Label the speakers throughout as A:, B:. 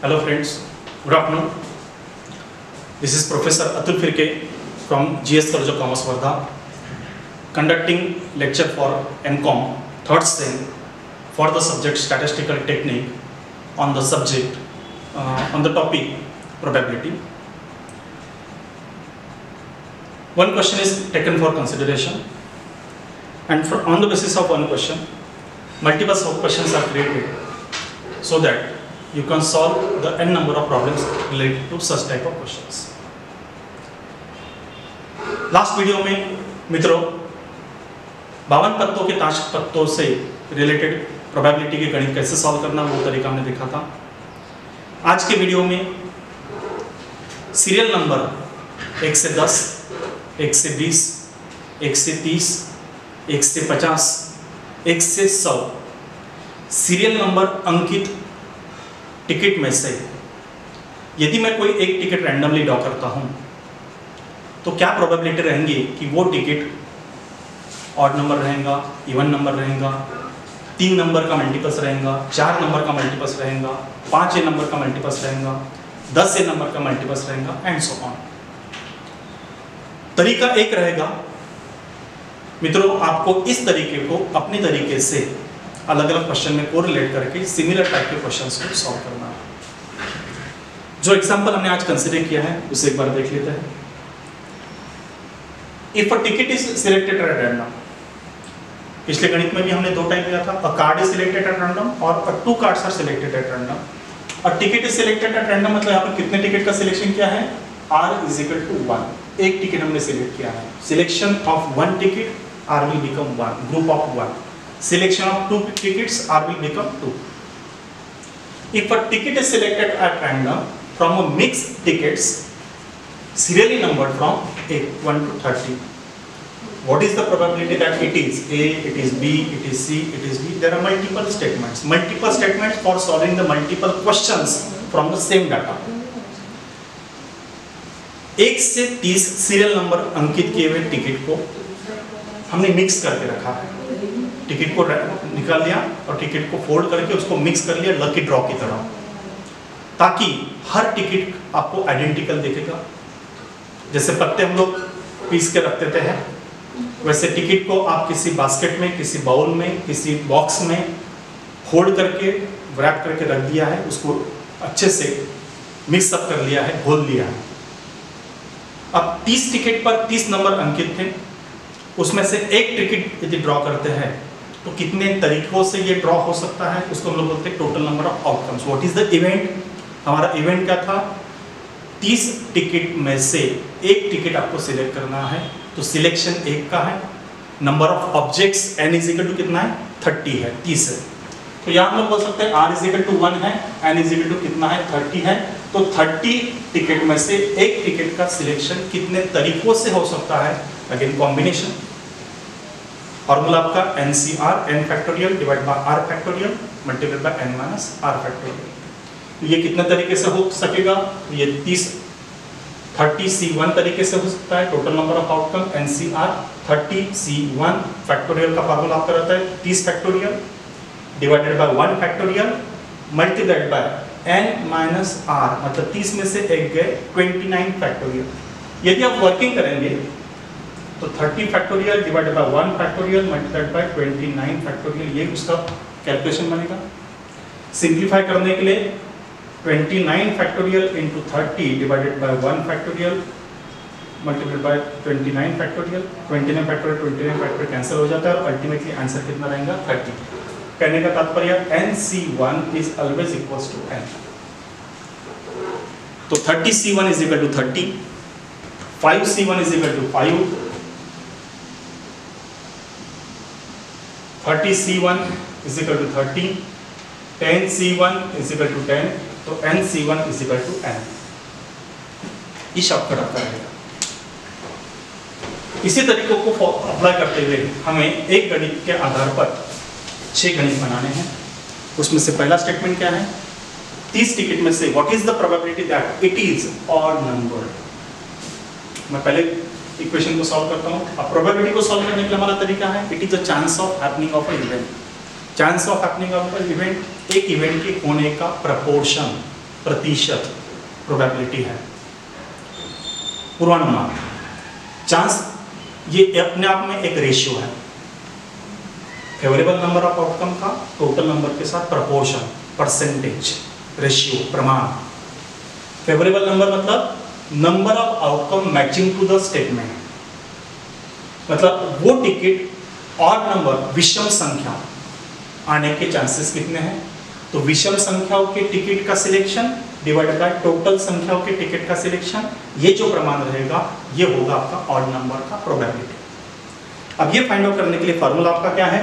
A: Hello friends, good afternoon. This is Professor Atul Firke from GS College of Commerce, Wardha, conducting lecture for MCOM third sem for the subject Statistical Technique on the subject on the topic probability. One question is taken for consideration, and on the basis of one question, multiple sub-questions are created so that you can solve the n number of problems related to such type of questions. Last video में मित्रों 52 पत्तों के ताश पत्तों से related probability के गणित कैसे सॉल्व करना वो तरीका हमने देखा था। आज के वीडियो में सीरियल नंबर 1 से 10, 1 से 20, 1 से 30, 1 से 50, 1 से 100 सीरियल नंबर अंकित टिकट में से यदि मैं कोई एक टिकट रैंडमली ड्रॉ करता हूं तो क्या प्रोबेबिलिटी रहेंगी कि वो टिकट ऑड नंबर रहेगा, इवन नंबर रहेगा, 3 नंबर का मल्टीपल्स रहेगा, 4 नंबर का मल्टीपल्स रहेगा, 5 नंबर का मल्टीपल्स रहेगा, 10 नंबर का मल्टीपल्स रहेगा एंड सो ऑन। तरीका एक रहेगा मित्रों, आपको इस तरीके को अपने तरीके से अलग अलग क्वेश्चन में कोरिलेट करके सिमिलर टाइप के क्वेश्चंस को सॉल्व करना है। जो एग्जांपल हमने आज कंसीडर किया है उसे एक बार देख लेते हैं। If a ticket is selected at random, पिछले गणित में भी हमने दो टाइप लिया था, a card is selected at random और 2 cards are selected at random. A ticket is selected at random मतलब यहाँ पर कितने टिकट का सिलेक्शन किया है, r is equal to 1, एक टिकट हमने सिलेक्ट किया है। Selection of 1 ticket r will become 1, group of 1। Selection of 2 tickets R will become 2. If a ticket is selected at random from a mixed tickets serially numbered from 1 to 30, what is the probability that it is A, it is B, it is C, it is D? There are multiple statements for solving the multiple questions from the same data. 1 से 30 serial number अंकित किए हुए ticket को हमने mix करके रखा है। Ticket को निकाल लिया और टिकट को फोल्ड करके उसको मिक्स कर लिया लकी ड्रॉ की तरह, ताकि हर टिकट आपको आइडेंटिकल दिखेगा। जैसे पत्ते हम लोग पीस के रखते थे हैं, वैसे टिकट को आप किसी बास्केट में, किसी बाउल में, किसी बॉक्स में फोल्ड करके रैप करके रख दिया है, उसको अच्छे से मिक्स अप कर लिया है, घोल लिया है। अब 30 टिकट पर 30 नंबर अंकित थे, उसमें से एक टिकट यदि ड्रॉ करते हैं तो कितने तरीकों से ये ड्रॉ हो सकता है, उसको हम लोग बोलते हैं total number of outcomes. What is the event? हमारा इवेंट क्या था, 30 टिकट में से एक टिकट आपको सिलेक्ट करना है, तो सिलेक्शन 1 का है। Number of objects n is equal to कितना है, 30 है, 30 है। तो यहाँ हम लोग बोल सकते हैं r इज इक्वल टू 1 है, n इज इक्वल टू कितना है, 30 है। तो 30 टिकट में से एक टिकट का सिलेक्शन कितने तरीकों से हो सकता है, अगेन कॉम्बिनेशन। फॉर्मूला आपका NCR n factorial divide by r factorial multiplied by n minus r factorial. तो ये कितने तरीके से हो सकेगा, ये 30C1 तरीके से हो सकता है, total number of outcome NCR 30C1 factorial का फॉर्मूला आपका रहता है 30 factorial divided by 1 factorial multiplied by n minus r, मतलब 30 में से एक गए 29 फैक्टोरियल। यदि आप वर्किंग करेंगे तो 30 factorial divided by 1 factorial multiplied by 29 factorial, ये उसका कैलकुलेशन बनेगा। सिंप्लीफाई करने के लिए 29 factorial into 30 divided by 1 factorial multiplied by 29 factorial, 29 factorial cancel हो जाता है और अल्टीमेटली आंसर कितना रहेगा, 30। कहने का तात्पर्य NC1 is always equals to n। तो 30C1 is equal to 30, 5C1 is equal to 5, 30C1 is equal to 30, 10C1 is equal to 10, तो NC1 is equal to n। ये शॉर्टकट आपका रहेगा। इसी तरीकों को अप्लाई करते हुए हमें एक गणित के आधार पर 6 गणित बनाने हैं। उसमें से पहला स्टेटमेंट क्या है, 30 टिकट में से what is the probability that it is odd number. मैं पहले इक्वेशन को सॉल्व करता हूँ। अब प्रोबेबिलिटी को सॉल्व करने के लिए हमारा तरीका है, it is the chance of happening of a event. Chance of happening of a event, एक इवेंट के होने का प्रपोर्शन प्रतिशत प्रोबेबिलिटी है, पूर्वानुमान, चांस, ये अपने आप में एक रेशियो है फेवरेबल नंबर ऑफ आउटकम का टोटल नंबर के साथ प्रोपोर्शन, परसेंटेज, रेशियो, प्रमाण। फेवरेबल नंबर मतलब number of outcome matching to the statement, मतलब वो टिकट और नंबर विषम संख्या आने के चांसेस कितने हैं, तो विषम संख्याओं के टिकट का सिलेक्शन डिवाइडेड बाय टोटल संख्याओं के टिकट का सिलेक्शन, ये जो प्रमाण रहेगा ये होगा आपका ऑड नंबर का प्रोबेबिलिटी। अब ये फाइंड आउट करने के लिए फार्मूला आपका क्या है,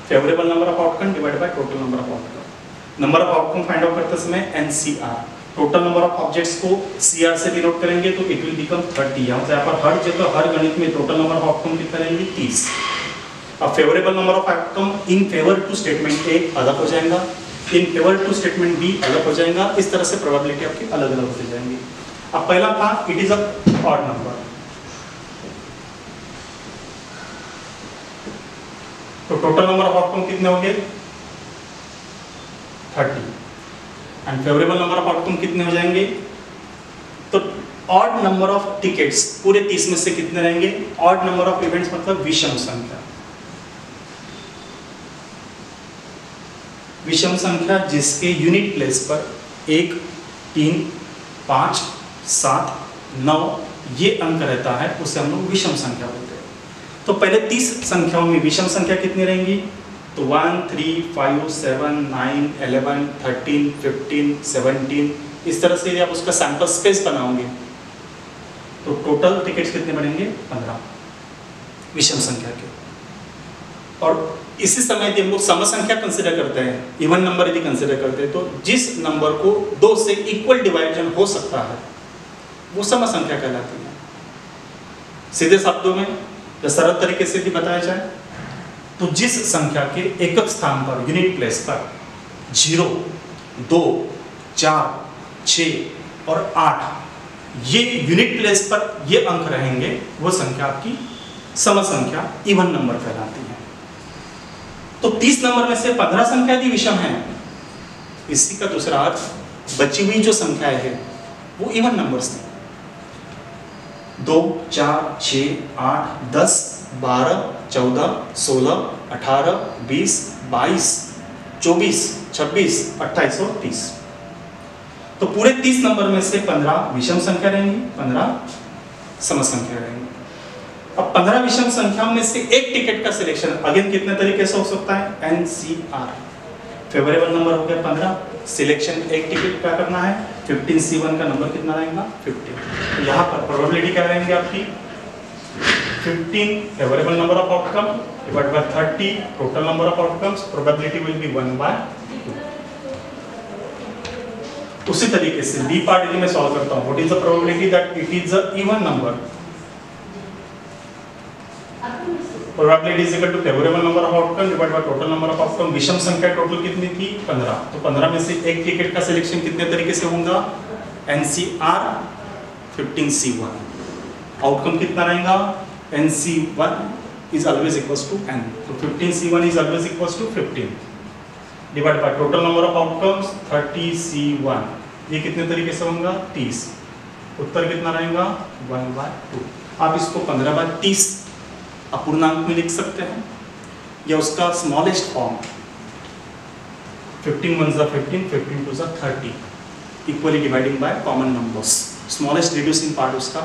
A: favourable number of outcome divided by total number of outcome. Number of outcome find out करते समय NCR, total number of objects को CR से डिनोट करेंगे तो इट विल बिकम 30। यहाँ पर हर जगह हर गणित में टोटल नंबर ऑफ आउटकम कितना रहेंगे, 30। अब favourable number of outcome in favour to statement A अलग हो जाएगा, in favour to statement B अलग हो जाएगा, इस तरह से प्रोबेबिलिटी आपकी अलग अलग होती जाएंगी। अब पहला था it is a odd number, तो टोटल नंबर ऑफ आउटकम कितने हो गए 30, and favourable number of outcome कितने हो जाएंगे, तो ऑड नंबर ऑफ टिकट्स पूरे 30 में से कितने रहेंगे, ऑड नंबर ऑफ इवेंट्स मतलब विषम संख्या, विषम संख्या जिसके यूनिट प्लेस पर 1, 3, 5, 7, 9 ये अंक रहता है, उसे हम लोग विषम संख्या बोलते हैं। तो पहले 30 संख्याओं में विषम संख्या कितनी रहेंगी, तो 1, 3, 5, 7, 9, 11, 13, 15, 17, इस तरह से आप उसका सैंपल स्पेस बनाओगे तो टोटल टिकट्स कितने बनेंगे, 15 विषम संख्या के। और इसी समय यदि हम लोग सम संख्या कंसिडर करते हैं, इवन नंबर यदि कंसिडर करते हैं, तो जिस नंबर को 2 से इक्वल डिवाइजन हो सकता है वो सम संख्या कहलाती है। सीधे शब्दों में या सरल तरीके से भी बताया जाए तो जिस संख्या के एकक स्थान पर यूनिट प्लेस पर 0, 2, 4, 6 और 8 ये यूनिट प्लेस पर ये अंक रहेंगे, वो संख्या आपकी सम संख्या इवन नंबर कहलाती है। तो 30 नंबर में से 15 संख्या यदि विषम है, इसी का दूसरा अर्थ बची हुई जो संख्याएं हैं वो इवन नंबर्स हैं। 2, 4, 6, 8, 10, 12, 14, 16, 18, 20, 22, 24, 26, 28 और 30। तो पूरे 30 नंबर में से 15 विषम संख्या रहेंगी, 15 सम संख्या रहेंगी। अब 15 विषम संख्याओं में से एक टिकट का सिलेक्शन अगेन कितने तरीके से हो सकता है, NCR, फेवरेबल नंबर हो गया 15, सिलेक्शन एक टिकट क्या करना है, 15C1 का नंबर कितना रहेगा, 15। तो यहाँ पर प्रोबेबिलिटी क्या रहेंगे आपकी, 15 favourable number of outcome divided by 30 total number of outcomes, probability will be 1/2। उसी तरीके से बी पार्ट यदि मैं सॉल्व करता हूँ, what is the probability that it is a even number, probability is equal to favourable number of outcome divided by total number of outcome. विषम संख्या total कितनी थी, 15, तो 15 में से एक टिकट का सिलेक्शन कितने तरीके से होगा, NCR 15C1, आउटकम कितना रहेगा, NC1 is always equals to N, तो 15C1 is always equals to 15 divide by total number of outcomes 30C1, ये कितने तरीके से होगा, 30, उत्तर कितना रहेगा, 1/2। आप इसको 15/30 अपूर्णांक में लिख सकते हैं या उसका स्मॉलेस्ट फॉर्म 15 1 जा 15, 15 2 जा 30 equally dividing by common numbers, smallest reducing part उसका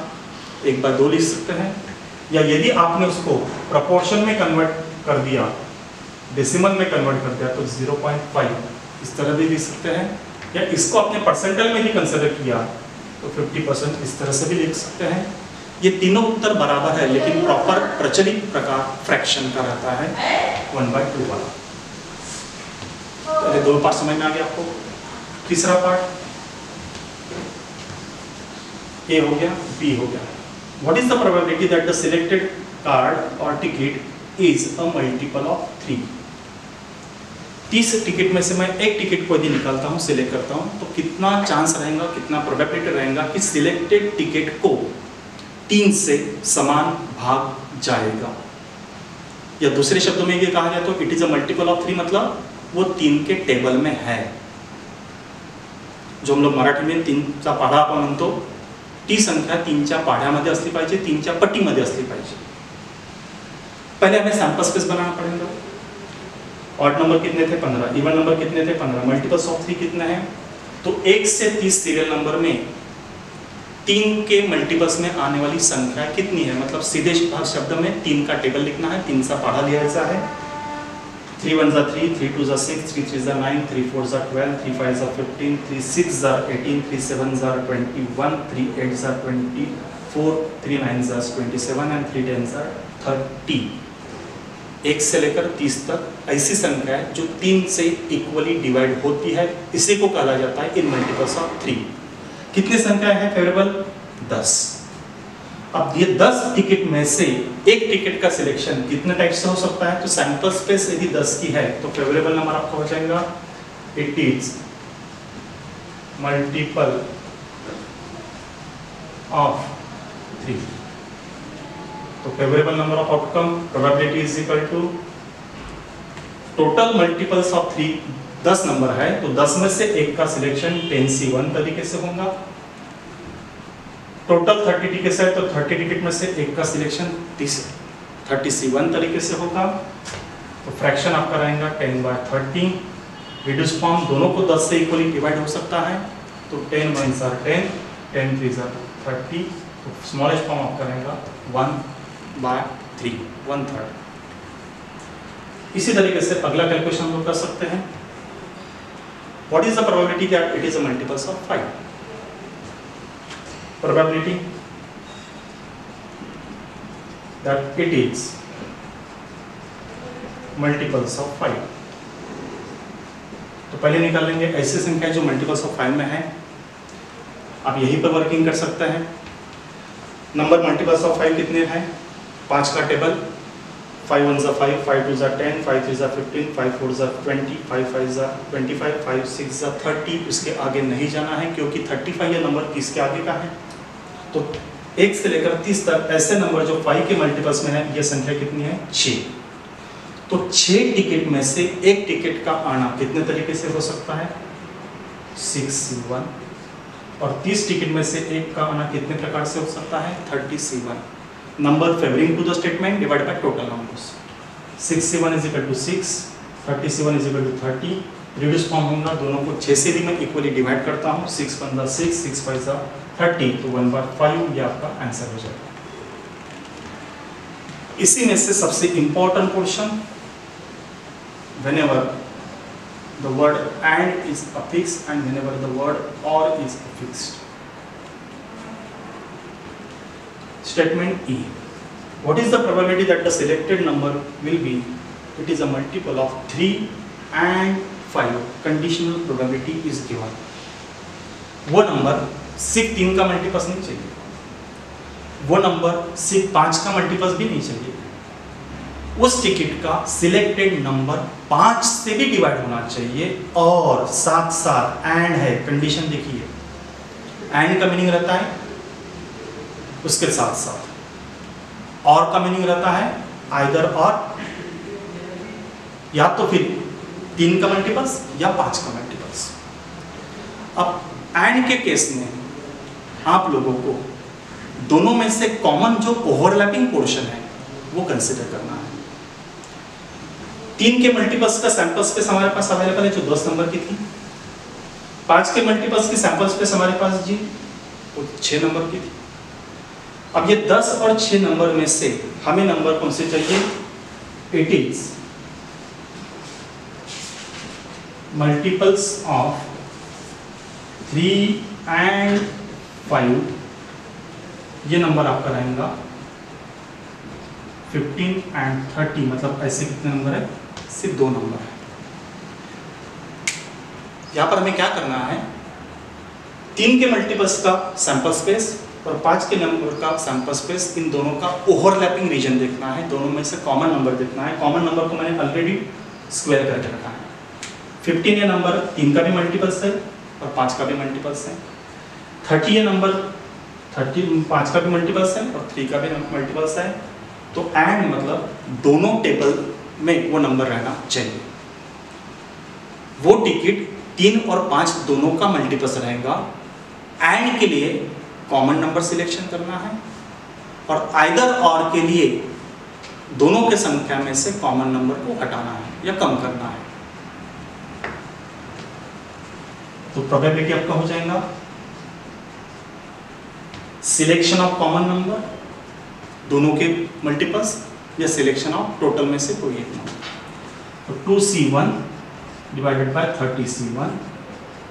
A: 1/2 लिख सकते हैं। या यदि आपने उसको प्रोपोर्शन में कन्वर्ट कर दिया, डेसिमल में कन्वर्ट कर दिया, तो 0.5 इस तरह भी लिख सकते हैं, या इसको अपने परसेंटाइल में भी कंसिडर किया तो 50% इस तरह से भी लिख सकते हैं। ये तीनों उत्तर बराबर है, लेकिन प्रॉपर प्रचलित प्रकार फ्रैक्शन का रहता है 1/2 वाला। तो ये 2 पार्ट समझ में आ गया आपको। तीसरा पार्ट A हो गया, B हो गया। What is the probability that the selected card or ticket is a multiple of 3? 30 ticket में से मैं एक टिकट को यदि निकालता हूँ, सिलेक्ट करता हूँ, तो कितना चांस रहेगा, कितना प्रोबेबिलिटी रहेगा कि सिलेक्टेड टिकट को 3 से समान भाग जाएगा। या दूसरे शब्दों में ये कहा जाए तो it is a multiple of 3, मतलब वो 3 के टेबल में है। जो हम लोग मराठीमध्ये 3चा पाढा आपण म्हणतो, ती संख्या 3च्या पाढ्यामध्ये असली पाहिजे, 3च्या पट्टीमध्ये असली पाहिजे. पहले हमें सैंपल स्पेस बनाना पड़ेगा. ऑड नंबर कितने थे? 15. इवन नंबर कितने थे? 15. मल्टीपल्स ऑफ 3 कितना है? तो 1 से 30 सीरियल नंबर में 3 के मल्टीपल्स में आने वाली संख्या कितनी है? मतलब सीधे शब्द में 3 का टेबल लिखना है, 3 सा पढ़ा लिहायचा है. 3 1 जा 3, 3 2 जा 6, 3 3 जा 9, 3 4 जा 12, 3 5 जा 15, 3 6 जा 18, 3 7 जा 21, 3 8 जा 24, 3 9 जा 27 एंड 3 10 जा 30. 1 से लेकर 30 तक ऐसी संख्या है जो 3 से इक्वली डिवाइड होती है, इसी को कहा जाता है इन मल्टीपल्स ऑफ 3. कितनी संख्या है फेवरेबल? 10. अब ये 10 टिकट में से एक टिकट का सिलेक्शन कितने टाइप से हो सकता है? तो सैंपल स्पेस यदि 10 की है तो फेवरेबल नंबर आपका हो जाएगा इट इज मल्टीपल ऑफ 3. तो favourable number of outcome probability is equal to total multiples of 3 10 number है, तो 10 में से एक का सिलेक्शन 10C1 तरीके से होगा. टोटल 30 टिकट है तो 30 टिकट में से एक का सिलेक्शन 30C1 तरीके से होगा. तो फ्रैक्शन आपका रहेगा 10/30. रिड्यूस फॉर्म दोनों को 10 से इक्वली डिवाइड हो सकता है, तो 10 1 are 10, 10 3 are 30. तो स्मॉलेस्ट फॉर्म आपका रहेगा 1/3, 1/3. इसी तरीके से अगला कैलकुलेशन हम लोग कर सकते हैं. What is the probability that it is a multiples of 5? Probability that it is multiples of 5. तो पहले निकाल लेंगे ऐसी संख्या जो मल्टीपल्स ऑफ 5 में है. आप यहीं पर वर्किंग कर सकते हैं. नंबर मल्टीपल्स ऑफ 5 कितने हैं? 5 का टेबल. 5 1 जा 5, 5 2 जा 10, 5 3 जा 15, 5 4 जा 20, 5 5 जा 25, 5 6 जा 30. इसके आगे नहीं जाना है क्योंकि 35 ये नंबर 30 के आगे का है. तो 1 से लेकर 30 तक ऐसे नंबर जो 5 के मल्टीपल्स में है, ये संख्या कितनी है? 6. तो 6 टिकट में से एक टिकट का आना कितने तरीके से हो सकता है? 6C1. और 30 टिकट में से एक का आना कितने प्रकार से हो सकता है? 30C1. Number favouring to the statement divide by total numbers. 6C1 is equal to 6, 30C1 is equal to 30. Reduce form होगा, दोनों को 6 से भी मैं इक्वली डिवाइड करता हूँ. 6 1 जा 6, 6 5 जा 30, तो 1/5 ये आपका आंसर हो जाएगा. इसी में से सबसे important portion, whenever the word and is affixed and whenever the word or is affixed. Statement E. What is the probability that the selected number will be? It is a multiple of 3 and 5. Conditional probability is given. वो number सिर्फ 3 का multiples नहीं चाहिए, वो number सिर्फ 5 का multiples भी नहीं चाहिए. उस टिकट का सिलेक्टेड नंबर 5 से भी डिवाइड होना चाहिए और साथ साथ एंड है. कंडीशन देखिए, एंड का मीनिंग रहता है उसके साथ साथ, और का मीनिंग रहता है आइदर और, या तो फिर 3 का मल्टीपल्स या 5 का मल्टीपल्स. अब एंड के केस में आप लोगों को दोनों में से कॉमन जो ओवरलैपिंग पोर्शन है वो कंसिडर करना है. 3 के मल्टीपल्स का सैंपल स्पेस हमारे पास अवेलेबल है जो 10 नंबर की थी. 5 के मल्टीपल्स की सैंपल स्पेस हमारे पास जी वो 6 नंबर की थी. अब ये 10 और 6 नंबर में से हमें नंबर कौन से चाहिए? It is multiples of 3 and 5. ये नंबर आपका रहेगा 15 and 30. मतलब ऐसे कितने नंबर है? सिर्फ 2 नंबर है. यहाँ पर हमें क्या करना है? 3 के मल्टीपल्स का सैंपल स्पेस और 5 के नंबर का सैंपल स्पेस, इन दोनों का ओवरलैपिंग रीजन देखना है. दोनों में से कॉमन नंबर देखना है. कॉमन नंबर को मैंने ऑलरेडी स्क्वायर करके रखा है. 15 ये नंबर 3 का भी मल्टीपल्स है और 5 का भी मल्टीपल्स है. 30 ये नंबर 5 का भी मल्टीपल्स है और 3 का भी मल्टीपल्स है. तो एंड मतलब दोनों टेबल में वो नंबर रहना चाहिए. वो टिकट 3 और 5 दोनों का मल्टीपल्स रहेगा। एंड के लिए कॉमन नंबर सिलेक्शन करना है और आइदर और के लिए दोनों के संख्या में से कॉमन नंबर को हटाना है या कम करना है। तो प्रोबेबिलिटी आपका हो जाएगा सिलेक्शन ऑफ कॉमन नंबर दोनों के मल्टीपल्स या सिलेक्शन ऑफ टोटल में से कोई एक नंबर। तो 2c1 divided by 30c1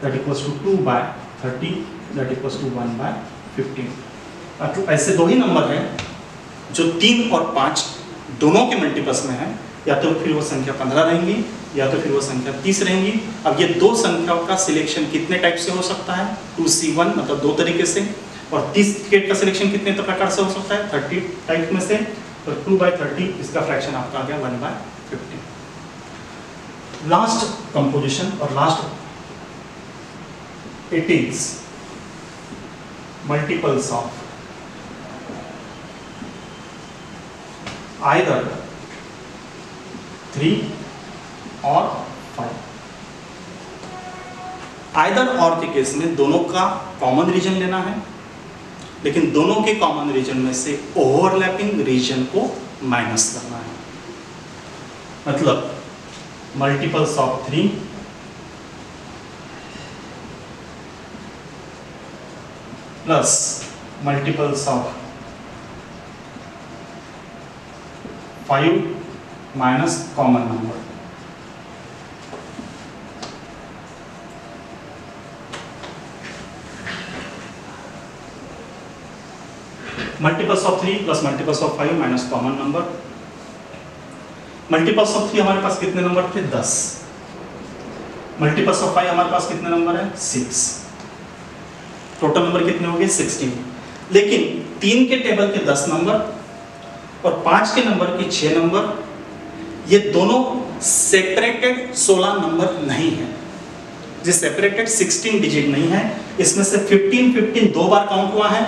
A: that equals to 2 by 30 that equals to 1 by 15। तो ऐसे दो ही नंबर हैं जो 3 और 5 दोनों के मल्टीपल्स में है, या तो फिर वो संख्या 15 रहेंगी या तो फिर वो संख्या 30 रहेंगी। अब ये दो संख्याओं का सिलेक्शन कितने टाइप से हो सकता है? 2c1 मतलब दो तरीके से, और 30 का सिलेक्शन कितने प्रकार से हो सकता है? 30 टाइप में से। तो 2 बाय 30 इसका फ्रैक्शन आपका आ गया 1 बाय 15। लास्ट कंपोजिशन और last it is multiples of either 3 और 5। आइदर और के केस में दोनों का कॉमन रीजन लेना है, लेकिन दोनों के कॉमन रीजन में से ओवरलैपिंग रीजन को माइनस करना है। मतलब multiples of 3 plus multiples of 5 minus common number. Multiples of 3 plus multiples of 5 minus common number. Multiples of 3 हमारे पास कितने नंबर थे? 10। मल्टीपल्स ऑफ 5 हमारे पास कितने नंबर है? 6। टोटल नंबर कितने हो गए? 16। लेकिन 3 के टेबल के 10 नंबर और 5 के नंबर के 6 नंबर, ये दोनों सेपरेटेड 16 नंबर नहीं है। जो सेपरेटेड 16 डिजिट नहीं है, इसमें से 15 दो बार काउंट हुआ है,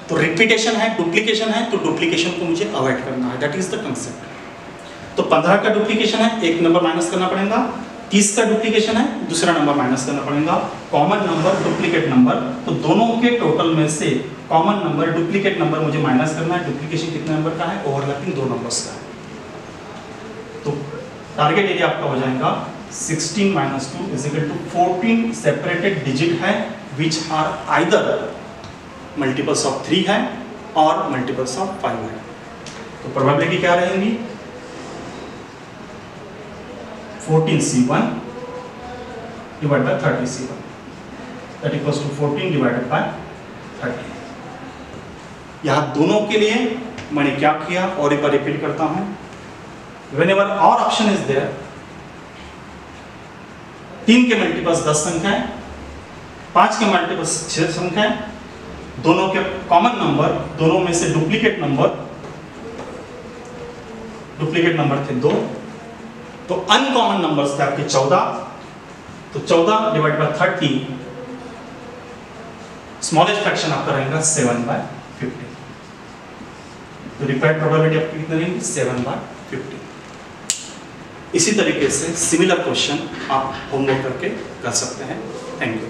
A: तो रिपीटेशन है, डुप्लीकेशन है, तो डुप्लीकेशन को मुझे अवॉइड करना है। That is the concept. तो 15 का डुप्लीकेशन है, एक नंबर माइनस करना पड़ेगा। 30 का डुप्लीकेशन है, दूसरा नंबर माइनस करना पड़ेगा। कॉमन नंबर, डुप्लीकेट नंबर, तो दोनों के टोटल में से कॉमन नंबर, डुप्लीकेट नंबर मुझे माइनस करना है। डुप्लीकेशन कितने नंबर का है? ओवरलैपिंग 2 नंबर्स का है। तो टारगेट एरिया आपका हो जाएगा 16 minus 2 is equal to 14 separated digit है which are either multiples of 3 है और मल्टीपल्स ऑफ 5 है। तो प्रोबेबिलिटी क्या रहेगी? 14c1 divide by 30c1 that equals to 14 divided by 30। यहाँ दोनों के लिए मैंने क्या किया और एक बार रिपीट करता हूं। Whenever और ऑप्शन इज देयर, 3 के मल्टीपल्स 10 संख्या है, 5 के मल्टीपल्स 6 संख्या है, दोनों के कॉमन नंबर, दोनों में से डुप्लीकेट नंबर थे 2, तो अनकॉमन नंबर्स थे आपके 14। तो 14 डिवाइड बाय 30, स्मॉलेस्ट फ्रैक्शन आपका रहेगा 7 बाय 50। तो रिक्वायर्ड प्रोबेबिलिटी आपकी कितनी रहेगी? 7 बाय 50। इसी तरीके से सिमिलर क्वेश्चन आप होमवर्क करके कर सकते हैं। Thank you.